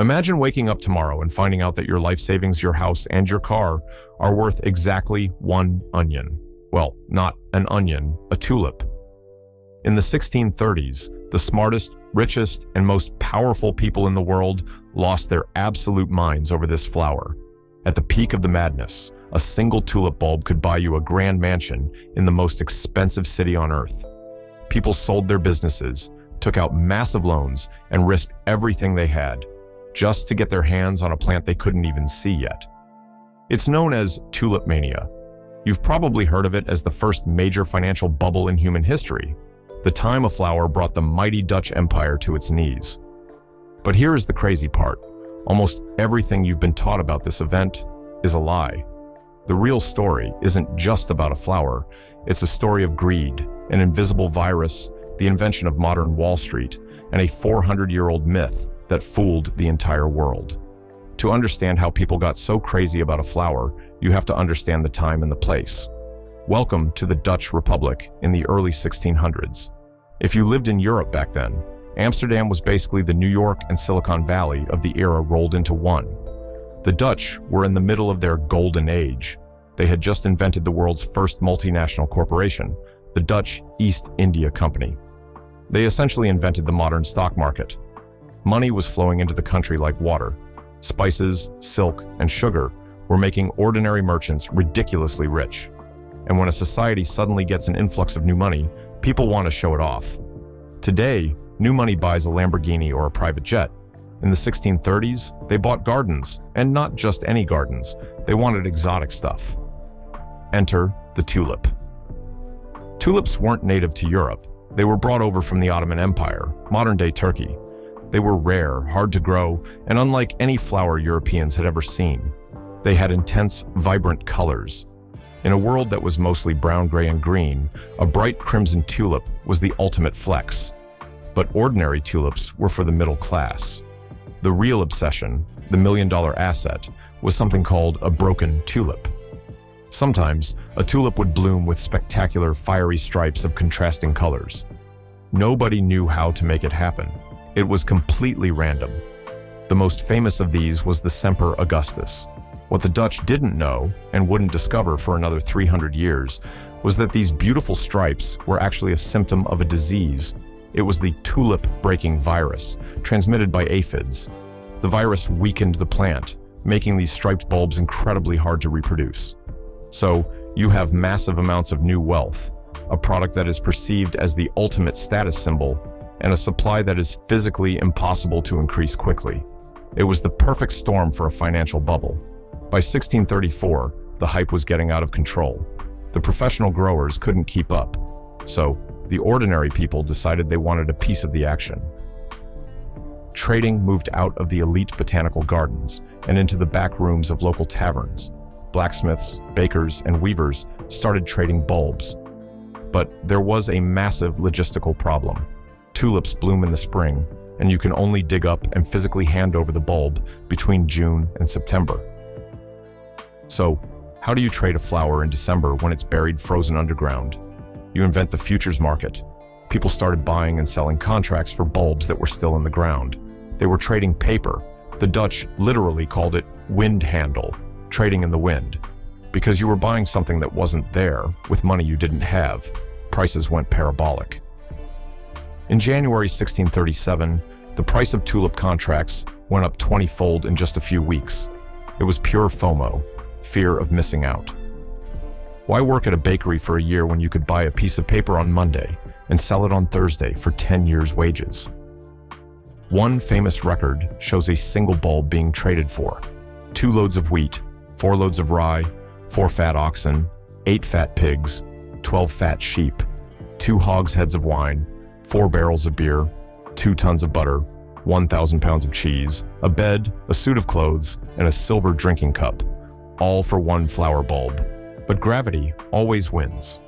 Imagine waking up tomorrow and finding out that your life savings, your house, and your car are worth exactly one onion. Well, not an onion, a tulip. In the 1630s, the smartest, richest, and most powerful people in the world lost their absolute minds over this flower. At the peak of the madness, a single tulip bulb could buy you a grand mansion in the most expensive city on earth. People sold their businesses, took out massive loans, and risked everything they had just to get their hands on a plant they couldn't even see yet. It's known as Tulip Mania. You've probably heard of it as the first major financial bubble in human history, the time a flower brought the mighty Dutch Empire to its knees. But here is the crazy part. Almost everything you've been taught about this event is a lie. The real story isn't just about a flower. It's a story of greed, an invisible virus, the invention of modern Wall Street, and a 400-year-old myth that fooled the entire world. To understand how people got so crazy about a flower, you have to understand the time and the place. Welcome to the Dutch Republic in the early 1600s. If you lived in Europe back then, Amsterdam was basically the New York and Silicon Valley of the era rolled into one. The Dutch were in the middle of their golden age. They had just invented the world's first multinational corporation, the Dutch East India Company. They essentially invented the modern stock market. Money was flowing into the country like water. Spices, silk, and sugar were making ordinary merchants ridiculously rich. And when a society suddenly gets an influx of new money, people want to show it off. Today, new money buys a Lamborghini or a private jet. In the 1630s, they bought gardens, and not just any gardens. They wanted exotic stuff. Enter the tulip. Tulips weren't native to Europe. They were brought over from the Ottoman Empire, modern-day Turkey. They were rare, hard to grow, and unlike any flower Europeans had ever seen. They had intense, vibrant colors. In a world that was mostly brown, gray, and green, a bright crimson tulip was the ultimate flex. But ordinary tulips were for the middle class. The real obsession, the million-dollar asset, was something called a broken tulip. Sometimes, a tulip would bloom with spectacular, fiery stripes of contrasting colors. Nobody knew how to make it happen. It was completely random. The most famous of these was the Semper Augustus. What the Dutch didn't know, and wouldn't discover for another 300 years, was that these beautiful stripes were actually a symptom of a disease. It was the tulip-breaking virus, transmitted by aphids. The virus weakened the plant, making these striped bulbs incredibly hard to reproduce. So, you have massive amounts of new wealth, a product that is perceived as the ultimate status symbol, and a supply that is physically impossible to increase quickly. It was the perfect storm for a financial bubble. By 1634, the hype was getting out of control. The professional growers couldn't keep up, so the ordinary people decided they wanted a piece of the action. Trading moved out of the elite botanical gardens and into the back rooms of local taverns. Blacksmiths, bakers, and weavers started trading bulbs. But there was a massive logistical problem. Tulips bloom in the spring, and you can only dig up and physically hand over the bulb between June and September. So, how do you trade a flower in December when it's buried frozen underground? You invent the futures market. People started buying and selling contracts for bulbs that were still in the ground. They were trading paper. The Dutch literally called it wind handle, trading in the wind. Because you were buying something that wasn't there with money you didn't have, prices went parabolic. In January 1637, the price of tulip contracts went up 20-fold in just a few weeks. It was pure FOMO, fear of missing out. Why work at a bakery for a year when you could buy a piece of paper on Monday and sell it on Thursday for 10 years' wages? One famous record shows a single bulb being traded for 2 loads of wheat, 4 loads of rye, 4 fat oxen, 8 fat pigs, 12 fat sheep, 2 hogsheads of wine, 4 barrels of beer, 2 tons of butter, 1,000 pounds of cheese, a bed, a suit of clothes, and a silver drinking cup, all for one flower bulb. But gravity always wins.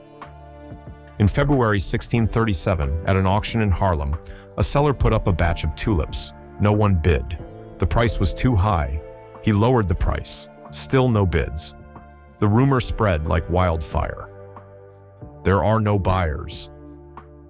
In February 1637, at an auction in Haarlem, a seller put up a batch of tulips. No one bid. The price was too high. He lowered the price. Still no bids. The rumor spread like wildfire. There are no buyers.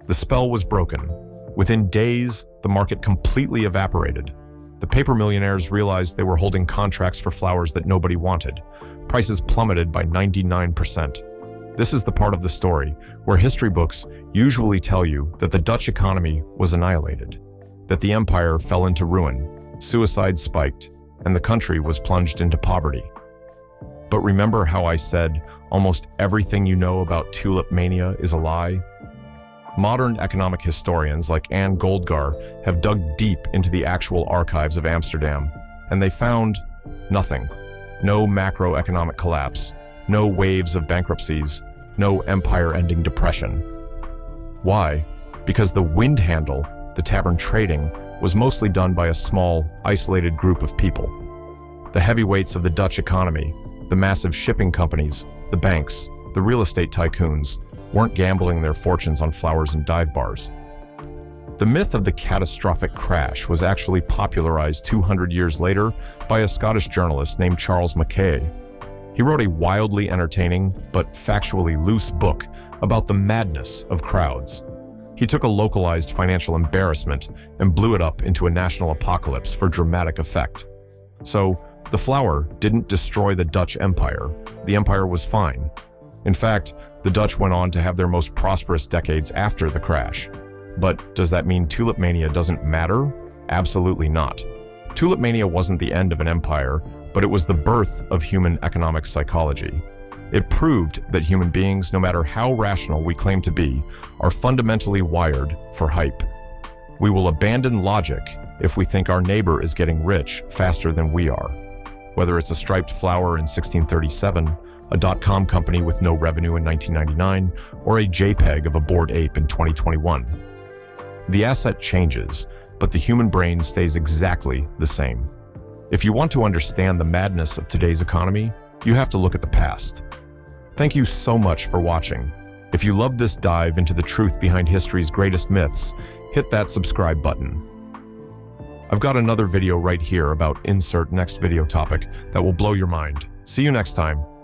The spell was broken. Within days, the market completely evaporated. The paper millionaires realized they were holding contracts for flowers that nobody wanted. Prices plummeted by 99%. This is the part of the story where history books usually tell you that the Dutch economy was annihilated, that the empire fell into ruin, suicide spiked, and the country was plunged into poverty. But remember how I said almost everything you know about Tulip Mania is a lie? Modern economic historians like Anne Goldgar have dug deep into the actual archives of Amsterdam, and they found nothing. No macroeconomic collapse, no waves of bankruptcies, no empire-ending depression. Why? Because the wind handle, the tavern trading, was mostly done by a small, isolated group of people. The heavyweights of the Dutch economy, the massive shipping companies, the banks, the real estate tycoons, weren't gambling their fortunes on flowers and dive bars. The myth of the catastrophic crash was actually popularized 200 years later by a Scottish journalist named Charles Mackay. He wrote a wildly entertaining but factually loose book about the madness of crowds. He took a localized financial embarrassment and blew it up into a national apocalypse for dramatic effect. So, the flower didn't destroy the Dutch Empire. The empire was fine. In fact, the Dutch went on to have their most prosperous decades after the crash. But does that mean Tulip Mania doesn't matter? Absolutely not. Tulip Mania wasn't the end of an empire, but it was the birth of human economic psychology. It proved that human beings, no matter how rational we claim to be, are fundamentally wired for hype. We will abandon logic if we think our neighbor is getting rich faster than we are. Whether it's a striped flower in 1637, a dot-com company with no revenue in 1999, or a JPEG of a bored ape in 2021. The asset changes, but the human brain stays exactly the same. If you want to understand the madness of today's economy, you have to look at the past. Thank you so much for watching. If you loved this dive into the truth behind history's greatest myths, hit that subscribe button. I've got another video right here about insert next video topic that will blow your mind. See you next time.